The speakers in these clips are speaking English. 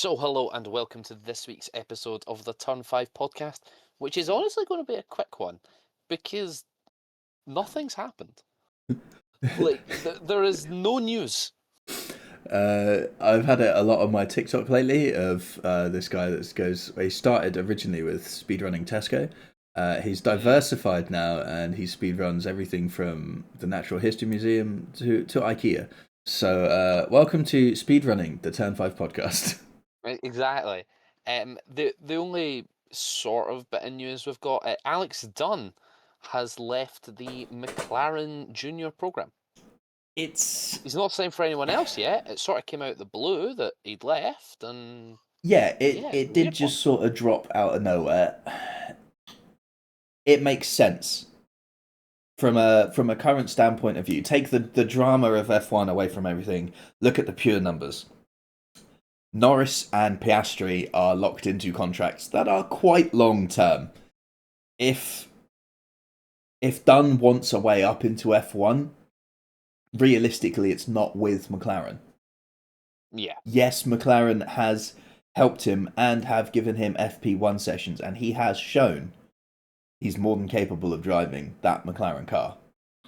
So, hello and welcome to this week's episode of the Turn 5 podcast, which is honestly going to be a quick one because nothing's happened. There is no news. I've had it a lot on my TikTok lately of this guy that goes. He started originally with speedrunning Tesco. He's diversified now, and he speedruns everything from the Natural History Museum to IKEA. So, welcome to Speedrunning, the Turn 5 podcast. Exactly. The only sort of bit of news we've got, Alex Dunn has left the McLaren Junior program. It's He's not signed for anyone else yet. It sort of came out of the blue that he'd left, and yeah, it yeah, it's it a did weird one. just sort of drop out of nowhere. It makes sense from a current standpoint of view. Take the drama of F1 away from everything. Look at the pure numbers. Norris and Piastri are locked into contracts that are quite long term. If Dunn wants a way up into F1, realistically, it's not with McLaren. Yeah. Yes, McLaren has helped him and have given him FP1 sessions, and he has shown he's more than capable of driving that McLaren car.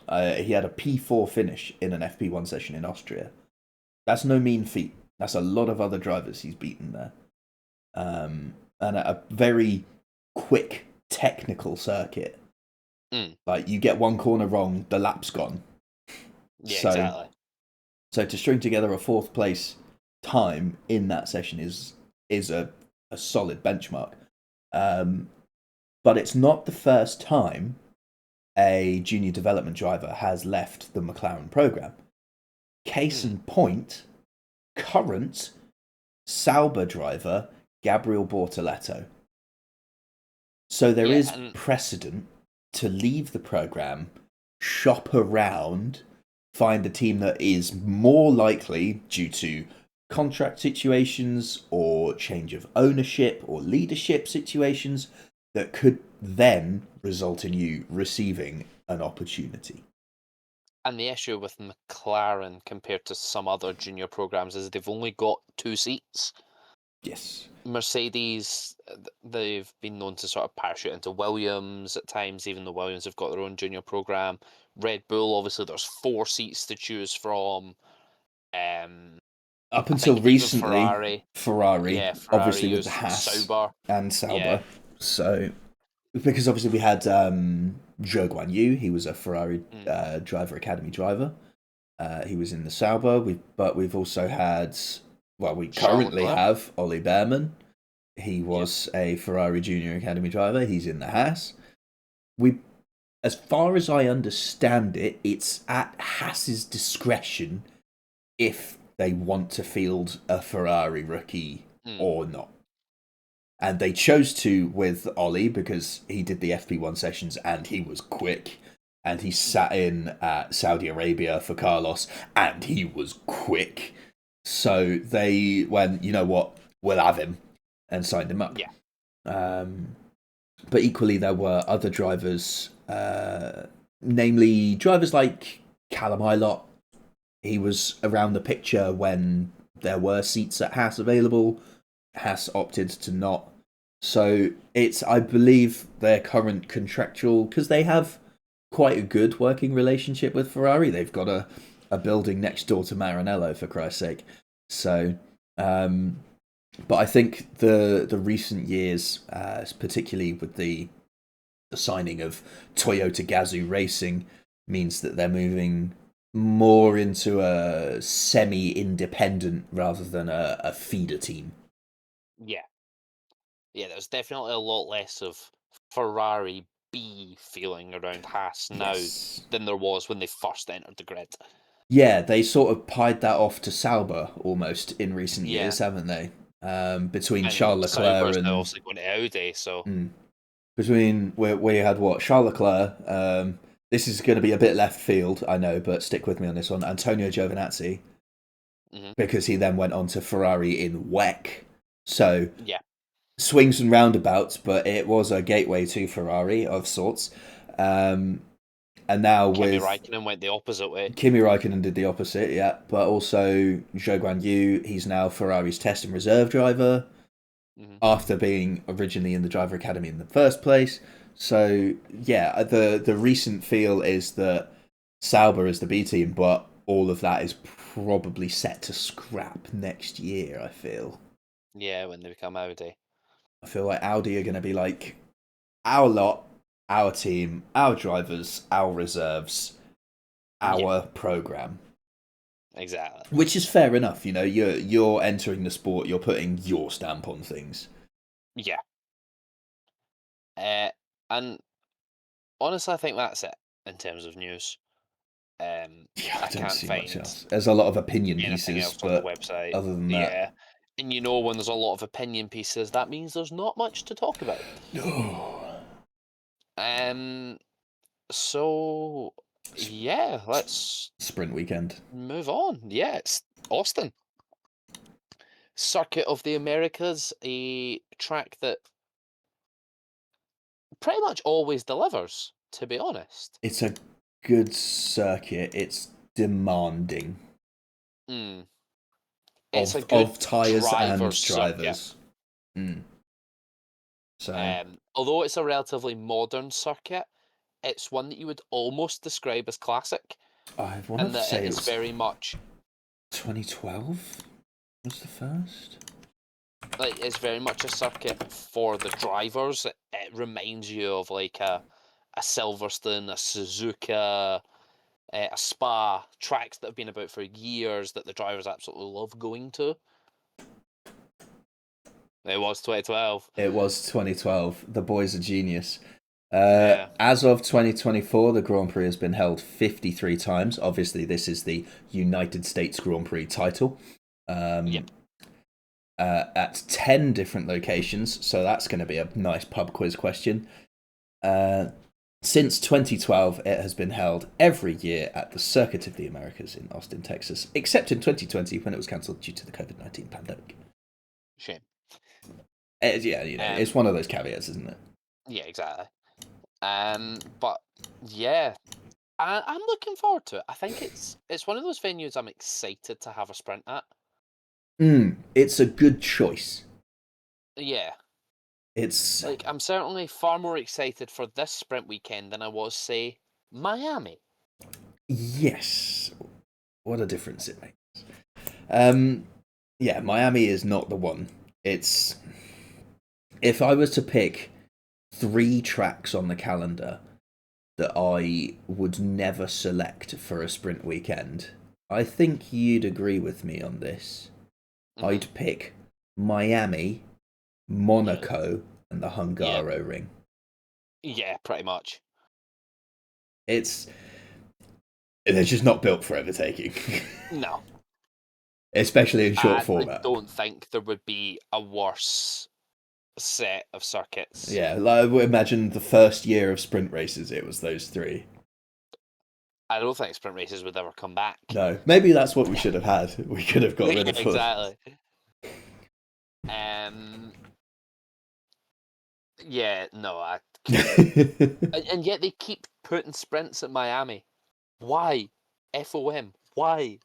He had a P4 finish in an FP1 session in Austria. That's no mean feat. That's a lot of other drivers he's beaten there. And at a very quick technical circuit. Like, you get one corner wrong, the lap's gone. Yeah, exactly. So to string together a fourth place time in that session is a solid benchmark. But it's not the first time a junior development driver has left the McLaren program. Case in point, current Sauber driver Gabriel Bortoleto. So there is precedent to leave the program, shop around, find a team that is more likely, due to contract situations or change of ownership or leadership situations, that could then result in you receiving an opportunity. And the issue with McLaren compared to some other junior programs is they've only got 2 seats. Yes. Mercedes, they've been known to sort of parachute into Williams at times, even though Williams have got their own junior program. Red Bull, obviously, there's 4 seats to choose from. Up I until think even recently, Ferrari obviously with the used Haas Sauber. and Sauber. Yeah. So, because obviously we had Zhou Guanyu, he was a Ferrari driver, academy driver. He was in the Sauber. We've also had, we currently have Ollie Behrman. He was a Ferrari Junior Academy driver. He's in the Haas. As far as I understand it, it's at Haas's discretion if they want to field a Ferrari rookie or not. And they chose to with Ollie because he did the FP1 sessions and he was quick. And he sat in at Saudi Arabia for Carlos and he was quick. So they went, you know what, we'll have him, and signed him up. Yeah. But equally, there were other drivers, namely drivers like Callum Ilott. He was around the picture when there were seats at Haas available. Haas opted to not. So it's, I believe, their current contractual, because they have quite a good working relationship with Ferrari. They've got a building next door to Maranello, for Christ's sake. So, but I think the recent years, particularly with the signing of Toyota Gazoo Racing, means that they're moving more into a semi-independent rather than a feeder team. Yeah. Yeah, there's definitely a lot less of Ferrari B feeling around Haas now than there was when they first entered the grid. Yeah, they sort of pied that off to Sauber almost in recent years, haven't they? Between Charles Leclerc and also going to Audi, so between we had Charles Leclerc. This is going to be a bit left field, I know, but stick with me on this one. Antonio Giovinazzi, because he then went on to Ferrari in WEC. So swings and roundabouts, but it was a gateway to Ferrari of sorts. And now Kimi with Raikkonen went the opposite way. Kimi Raikkonen did the opposite, yeah. But also Zhou Guan Yu, he's now Ferrari's test and reserve driver Hmm. after being originally in the driver academy in the first place. So yeah, the recent feel is that Sauber is the B team, but all of that is probably set to scrap next year. Yeah, when they become Audi. I feel like Audi are going to be like our lot, our team, our drivers, our reserves, our program. Exactly. Which is fair enough, you know. You're entering the sport. You're putting your stamp on things. Yeah. And honestly, I think that's it in terms of news. Yeah, I I don't can't see much find else. There's a lot of opinion anything pieces, else on the but website. other than that, Yeah. And when there's a lot of opinion pieces, that means there's not much to talk about. no. Um, so yeah, let's Sprint weekend. move on. Yeah, it's Austin. Circuit of the Americas, a track that pretty much always delivers, to be honest. It's a good circuit. It's demanding Mm. It's a good of tires and driver's circuit. drivers. Mm. So Although it's a relatively modern circuit, it's one that you would almost describe as classic, I want and to that it say it is was very much 2012 was the first. like it's very much a circuit for the drivers. It reminds you of like a Silverstone, a Suzuka, a Spa, tracks that have been about for years that the drivers absolutely love going to. It was 2012. It was 2012. The boys are genius. Yeah. As of 2024, the Grand Prix has been held 53 times. Obviously, this is the United States Grand Prix title. Yep. At 10 different locations, so that's going to be a nice pub quiz question. Since 2012, it has been held every year at the Circuit of the Americas in Austin, Texas, except in 2020 when it was cancelled due to the COVID-19 pandemic. Shame. Yeah, it's one of those caveats, isn't it? Yeah, exactly. But yeah, I'm looking forward to it. I think it's one of those venues I'm excited to have a sprint at. It's a good choice. Yeah, It's like I'm certainly far more excited for this sprint weekend than I was, say, Miami. yes. What a difference it makes. Yeah, Miami is not the one. It's if I was to pick 3 tracks on the calendar that I would never select for a sprint weekend, I think you'd agree with me on this. Mhm. I'd pick Miami, Monaco, and the Hungaro Ring. Yeah, pretty much. They're just not built for overtaking. No, Especially in short I format. don't think there would be a worse set of circuits. Yeah, like, imagine the first year of sprint races, it was those 3. I don't think sprint races would ever come back. No, maybe that's what we should have had. We could have got rid of them. Exactly. Yeah, no, and yet they keep putting sprints at Miami. Why? FOM. Why?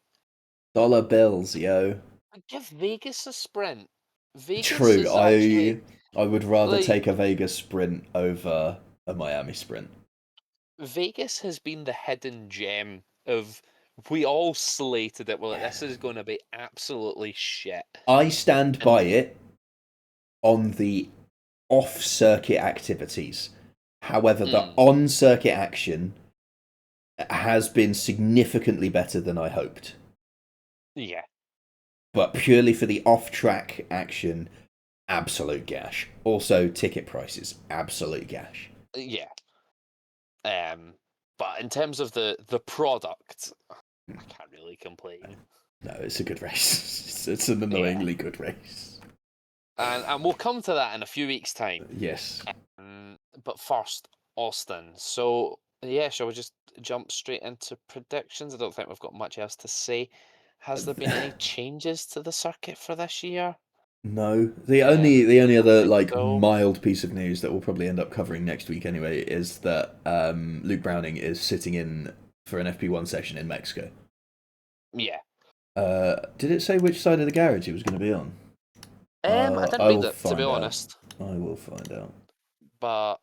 Dollar bills, yo. Give Vegas a sprint. Vegas True, is actually I would rather like take a Vegas sprint over a Miami sprint. Vegas has been the hidden gem of we all slated it. Well, like, this is going to be absolutely shit. I stand by And it on the off-circuit activities. However, the on-circuit action has been significantly better than I hoped. yeah, But purely for the off-track action, absolute gash. Also, ticket prices, absolute gash. yeah. But in terms of the product, I can't really complain. No, it's a good race. It's an annoyingly good race. And we'll come to that in a few weeks' time. Yes. But first, Austin. So yeah, shall we just jump straight into predictions? I don't think we've got much else to say. Has there been any changes to the circuit for this year? No, the only other like So mild piece of news that we'll probably end up covering next week anyway is that Luke Browning is sitting in for an FP1 session in Mexico. yeah. Did it say which side of the garage he was going to be on? I didn't I read will it, to be find out. honest, I will find out. but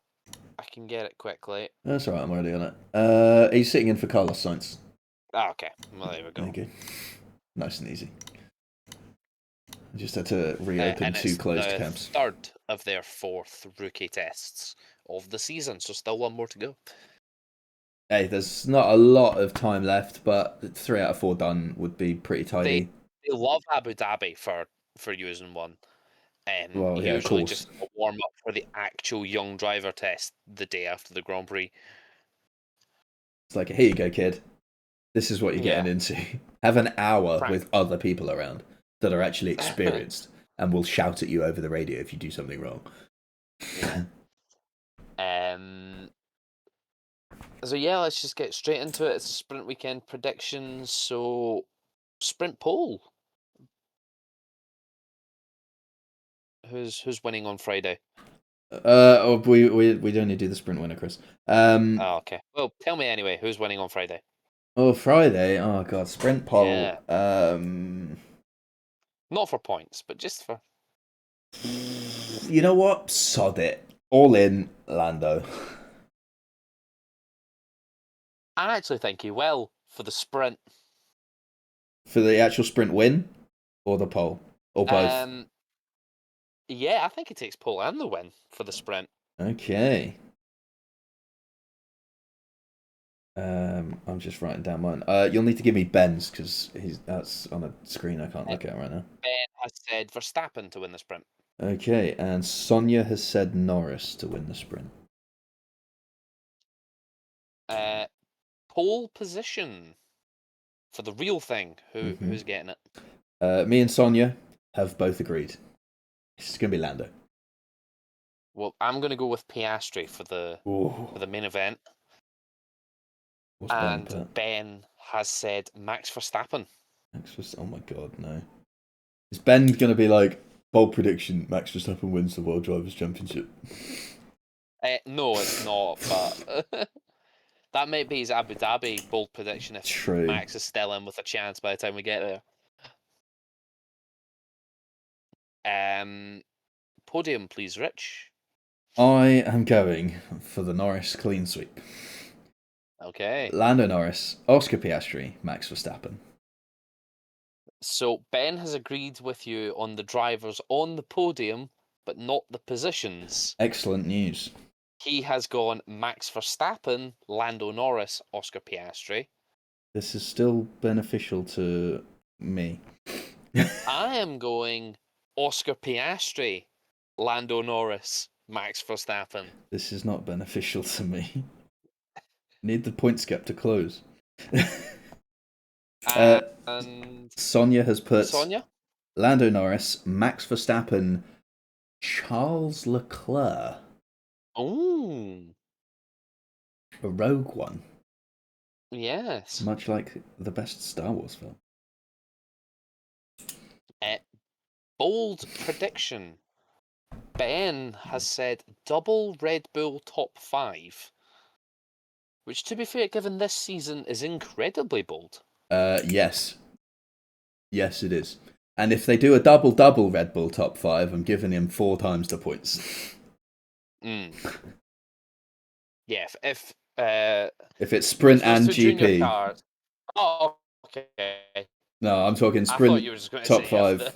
I can get it quickly. That's alright, I'm already on it. He's sitting in for Carlos Sainz. Ah, okay. Well, there we go. Okay. Nice and easy. I just had to reopen And 2 it's closed the cabs. third of their 4th rookie tests of the season, so still one more to go. Hey, there's not a lot of time left, but 3 out of 4 done would be pretty They tidy. they love Abu Dhabi for using one. Well, yeah, of Usually course. just a warm up for the actual young driver test the day after the Grand Prix. It's like, here you go, kid. This is what you're Yeah. getting into. Have an hour Frank. with other people around that are actually experienced and will shout at you over the radio if you do something wrong. Yeah. So yeah, let's just get straight into it. It's a sprint weekend predictions. So sprint pole. Who's winning on Friday? We don't need to do the sprint winner, Chris. Oh, okay. Well, tell me anyway. Who's winning on Friday? Oh, Friday. Oh god, sprint poll. Yeah. Not for points, but just for. You know what? Sod it. All in Lando. I actually think he will for the sprint. For the actual sprint win, or the poll, or both. Yeah, I think he takes pole and the win for the sprint. Okay. I'm just writing down mine. You'll need to give me Ben's because that's on a screen I can't look at right now. Ben has said Verstappen to win the sprint. Okay, and Sonia has said Norris to win the sprint. Pole position for the real thing. Who's getting it? Me and Sonia have both agreed. It's going to be Lando. Well, I'm going to go with Piastri for the main event. What's and Ben has said Max Verstappen. Oh my god, no. Is Ben going to be like, bold prediction, Max Verstappen wins the World Drivers' Championship? No, it's not, but that might be his Abu Dhabi bold prediction if True. Max is still in with a chance by the time we get there. Podium, please, Rich. I am going for the Norris clean sweep. Okay. Lando Norris, Oscar Piastri, Max Verstappen. So Ben has agreed with you on the drivers on the podium, but not the positions. Excellent news. He has gone Max Verstappen, Lando Norris, Oscar Piastri. This is still beneficial to me. I am going Oscar Piastri, Lando Norris, Max Verstappen. This is not beneficial to me. Need the points gap to close. And Sonia has put Sonia? Lando Norris, Max Verstappen, Charles Leclerc. Oh, A Rogue One. yes. Much like the best Star Wars film. Bold prediction. Ben has said double Red Bull top 5, which, to be fair, given this season, is incredibly bold. Yes. Yes, it is. And if they do a double Red Bull top 5, I'm giving him 4 times the points. Yeah, if it's sprint and GP. Cars... Oh, okay. No, I'm talking I thought sprint you were just going to top say 5.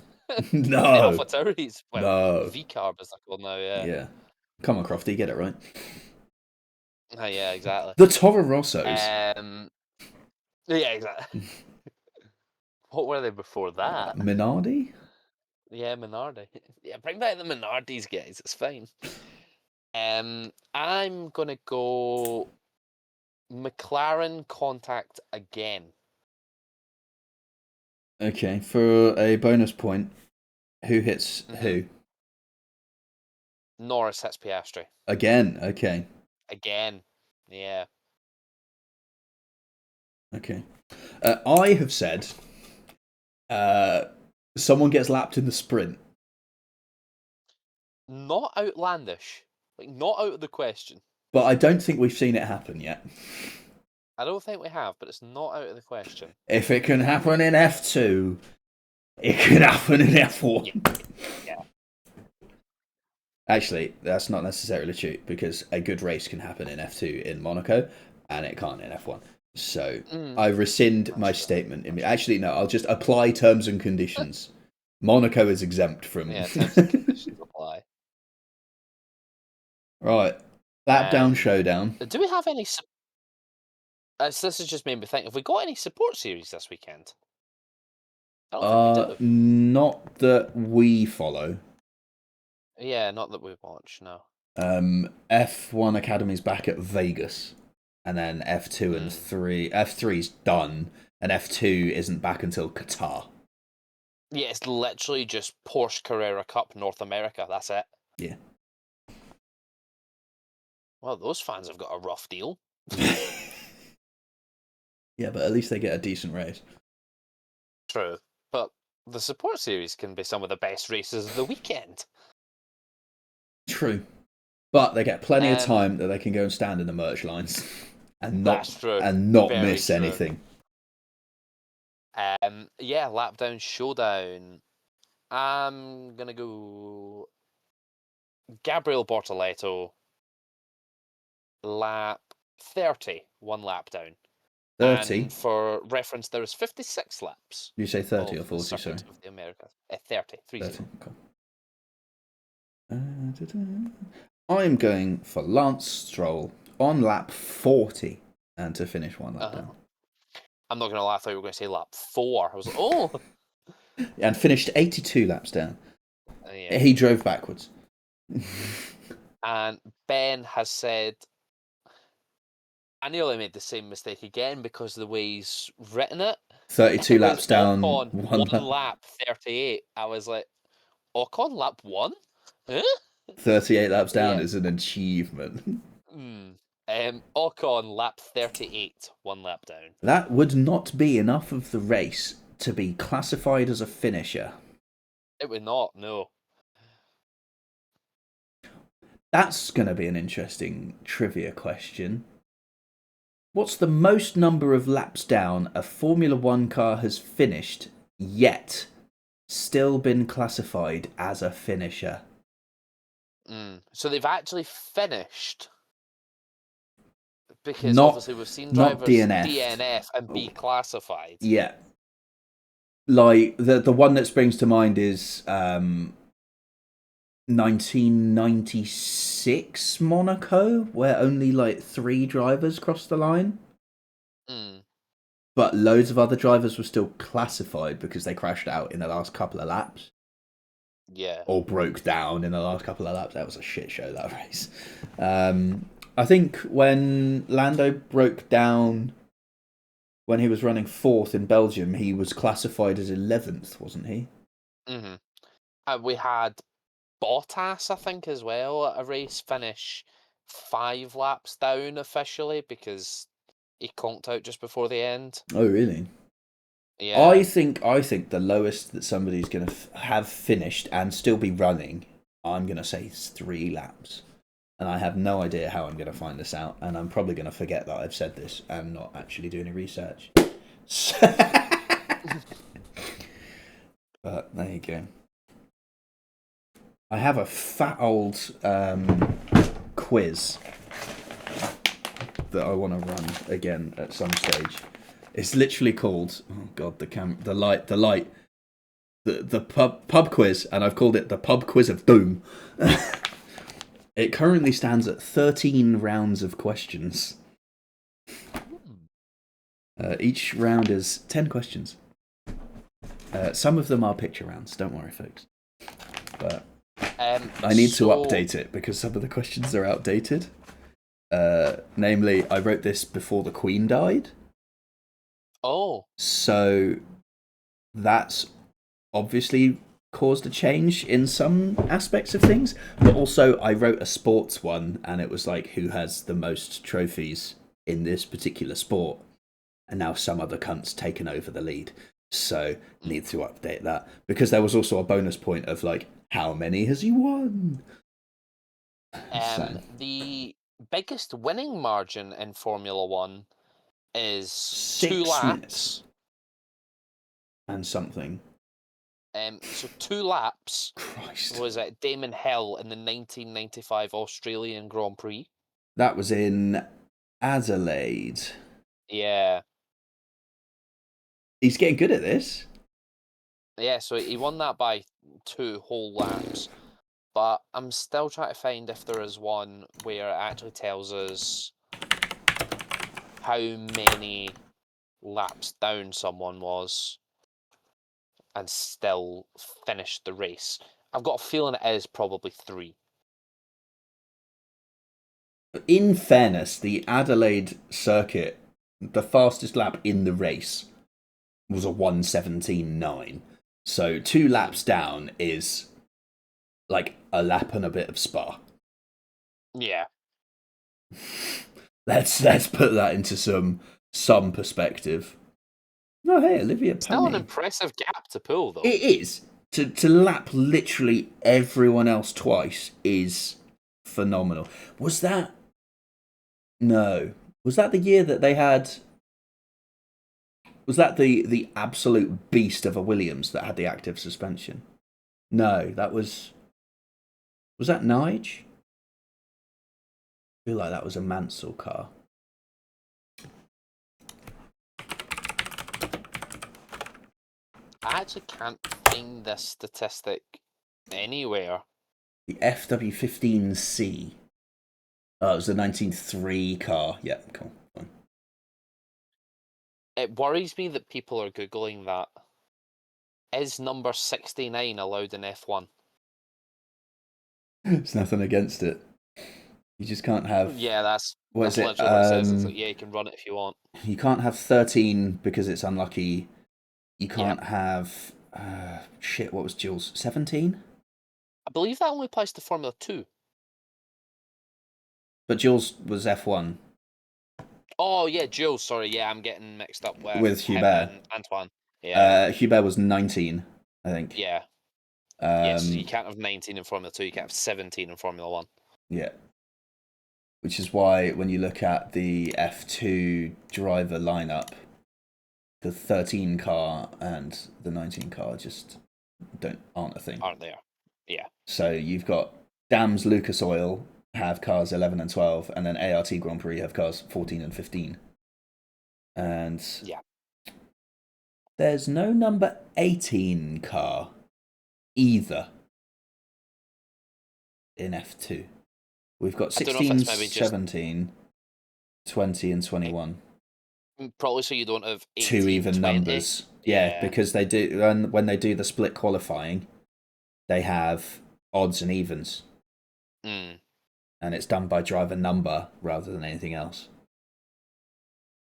No. The AlphaTauris. Well, No. V-Carb is called now, yeah. Yeah. Come on, Crofty, get it right. Yeah, exactly. The Toro Rossos. Yeah, exactly. What were they before that? Minardi? Yeah, Minardi. Yeah, bring back the Minardis, guys. It's fine. I'm gonna go McLaren contact again. Okay, for a bonus point, who hits who? Norris hits Piastri. Again, okay. Again, yeah. Okay. I have said someone gets lapped in the sprint not outlandish, like not out of the question. But I don't think we've seen it happen yet. I don't think we have, but it's not out of the question. If it can happen in F2, it can happen in F1. Yeah. Actually, that's not necessarily true, because a good race can happen in F2 in Monaco, and it can't in F1. So I rescind my statement. Actually, no, I'll just apply terms and conditions. Monaco is exempt from... Yeah, terms and conditions apply. Right. Lap down showdown. Do we have any... this has just made me think, have we got any support series this weekend? I don't think we do. Not that we follow. Yeah, not that we watch, no. F1 Academy's back at Vegas, and then F2 and 3... F3's done, and F2 isn't back until Qatar. Yeah, it's literally just Porsche Carrera Cup North America, that's it. Yeah. Well, those fans have got a rough deal. Yeah, but at least they get a decent race. True, but the support series can be some of the best races of the weekend. True. But they get plenty of time that they can go and stand in the merch lines and not miss anything. Yeah, lap down showdown. I'm gonna go Gabriel Bortoleto, lap 30, one lap down. 30? And for reference, there is 56 laps. You say 30 or 40, sorry? Of the Americas. 30, 30. Cool. I'm going for Lance Stroll on lap 40 and to finish one lap down. I'm not going to lie, I thought you were going to say lap 4. I was like, oh! And finished 82 laps down. Yeah. He drove backwards. And Ben has said, I nearly made the same mistake again because of the way he's written it. 32 laps down, one lap 38. I was like, Ocon lap 1? Huh? 38 laps down is an achievement. Ocon lap 38, one lap down. That would not be enough of the race to be classified as a finisher. It would not, no. That's going to be an interesting trivia question. What's the most number of laps down a Formula One car has finished, yet still been classified as a finisher? So they've actually finished, because obviously we've seen drivers DNF and be classified. Yeah. Like, the one that springs to mind is 1996 Monaco, where only like 3 drivers crossed the line. But loads of other drivers were still classified because they crashed out in the last couple of laps. Yeah. Or broke down in the last couple of laps. That was a shit show, that race. I think when Lando broke down when he was running 4th in Belgium, he was classified as 11th, wasn't he? We had Bottas, I think, as well, at a race finish 5 laps down officially because he conked out just before the end. Oh, really? Yeah. I think the lowest that somebody's going to have finished and still be running, I'm going to say is 3 laps. And I have no idea how I'm going to find this out, and I'm probably going to forget that I've said this and not actually do any research. But there you go. I have a fat old quiz that I want to run again at some stage. It's literally called, oh god, the pub quiz, and I've called it the pub quiz of doom. It currently stands at 13 rounds of questions. Each round is 10 questions. Some of them are picture rounds, don't worry, folks. But I need to update it because some of the questions are outdated. Namely, I wrote this before the Queen died. Oh. So that's obviously caused a change in some aspects of things. But also, I wrote a sports one, and it was like, who has the most trophies in this particular sport? And now some other cunt's taken over the lead. So, need to update that. Because there was also a bonus point of, like, how many has he won? Same. The biggest winning margin in Formula One is 2 6 minutes laps. and something. So 2 laps Christ. was at Damon Hill in the 1995 Australian Grand Prix. That was in Adelaide. Yeah. He's getting good at this. Yeah, so he won that by 2 whole laps. But I'm still trying to find if there is one where it actually tells us how many laps down someone was and still finished the race. I've got a feeling it is probably 3. In fairness, the Adelaide circuit, the fastest lap in the race was a 1:17.9. So 2 laps down is like a lap and a bit of Spa. Yeah. Let's put that into some perspective. No, hey, Olivia Still an Pony. impressive gap to pull, though. It is. To lap literally everyone else twice is phenomenal. Was that... No. Was that the year that they had... Was that the absolute beast of a Williams that had the active suspension? No, that was... Was that Nige? I feel like that was a Mansell car. I actually can't find this statistic anywhere. The FW15C. Oh, it was the 1903 car. Yeah, cool. Fine. It worries me that people are Googling that. Is number 69 allowed in F1? There's nothing against it. You just can't have... Yeah, that's What is it? literally what it says. It's like, yeah, you can run it if you want. You can't have 13 because it's unlucky. You Yeah. can't have... shit, what was Jules? 17? I believe that only applies to Formula 2. But Jules was F1 Oh, yeah, Jules, sorry. Yeah, I'm getting mixed up with him Hubert. and Antoine. Yeah. Hubert was 19, I think. Yeah. Yes, you can't have 19 in Formula 2. You can't have 17 in Formula 1. Yeah. Which is why when you look at the F2 driver lineup, the 13 car and the 19 car just aren't a thing. Aren't there? Yeah. So you've got Dams Lucas Oil have cars 11 and 12, and then ART Grand Prix have cars 14 and 15. And yeah, there's no number 18 car either in F2. We've got 16, 17, 20, and 21. Probably so you don't have 18, 2 even 20. Numbers. Yeah, because they do when they do the split qualifying, they have odds and evens. And it's done by driver number rather than anything else.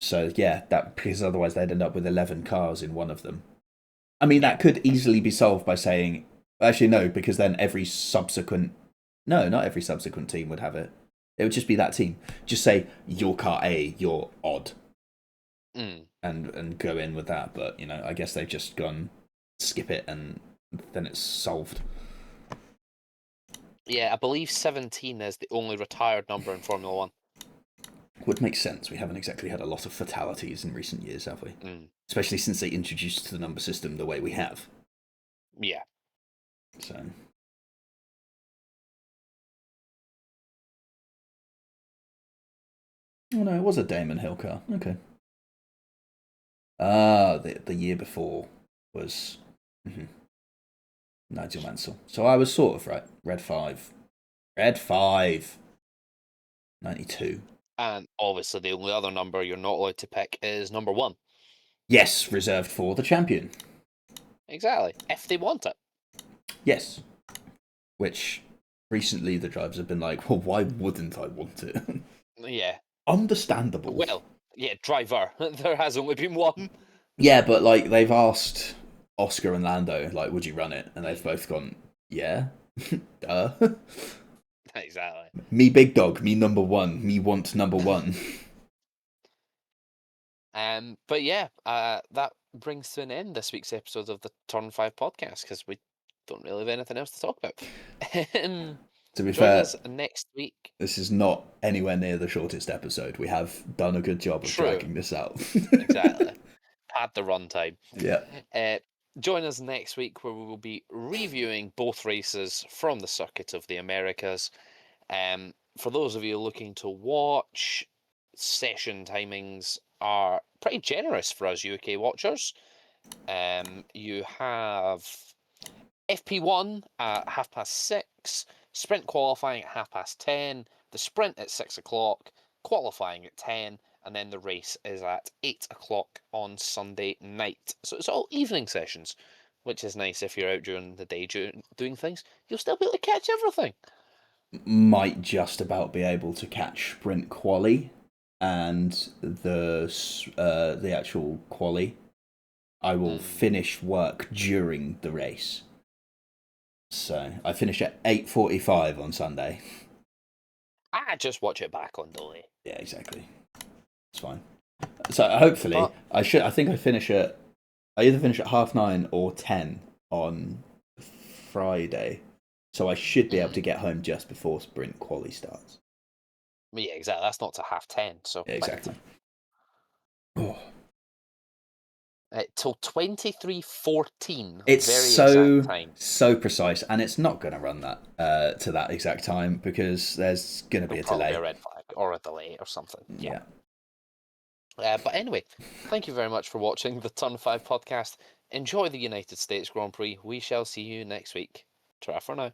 So yeah, because otherwise they'd end up with 11 cars in one of them. I mean, that could easily be solved by saying, actually no, because then not every subsequent team would have it. It would just be that team. Just say your car A, you're odd, and go in with that. But I guess they've just gone skip it, and then it's solved. Yeah, I believe 17 is the only retired number in Formula 1. Would make sense. We haven't exactly had a lot of fatalities in recent years, have we? Especially since they introduced the number system the way we have. Yeah. So. Oh no, it was a Damon Hill car. Okay. The year before was Nigel Mansell. So I was sort of right. Red 5. 92. And obviously the only other number you're not allowed to pick is number 1. Yes, reserved for the champion. Exactly. If they want it. Yes. Which recently the drivers have been like, well, why wouldn't I want it? Yeah. Understandable. Well, yeah, driver. There has only been one. Yeah, but like they've asked Oscar and Lando, like, would you run it? And they've both gone, yeah. Duh. Exactly. Me big dog, me number 1, me want number 1. But yeah, that brings to an end this week's episode of the Turn 5 podcast, because we don't really have anything else to talk about. To be Join fair, us next week. this is not anywhere near the shortest episode. We have done a good job of True. dragging this out. Exactly. Had the runtime. Yeah. Join us next week where we will be reviewing both races from the Circuit of the Americas. For those of you looking to watch, session timings are pretty generous for us UK watchers. You have FP1 at 6:30, sprint qualifying at 10:30, the sprint at 6 o'clock, qualifying at 10, and then the race is at 8 o'clock on Sunday night. So it's all evening sessions, which is nice if you're out during the day doing things. You'll still be able to catch everything. Might just about be able to catch sprint quali and the actual quali. I will finish work during the race. So I finish at 8:45 on Sunday. I just watch it back on delay. Yeah, exactly. It's fine. So hopefully, I either finish at 9:30 or 10 on Friday. So I should be able to get home just before sprint quali starts. Yeah, exactly. That's not to 10:30. So Yeah, exactly. Oh. Till 23:14. It's very so precise, and it's not going to run that to that exact time because there's going to be a delay. A red flag or a delay or something. Yeah. But anyway, thank you very much for watching the Turn 5 podcast. Enjoy the United States Grand Prix. We shall see you next week. Ta for now.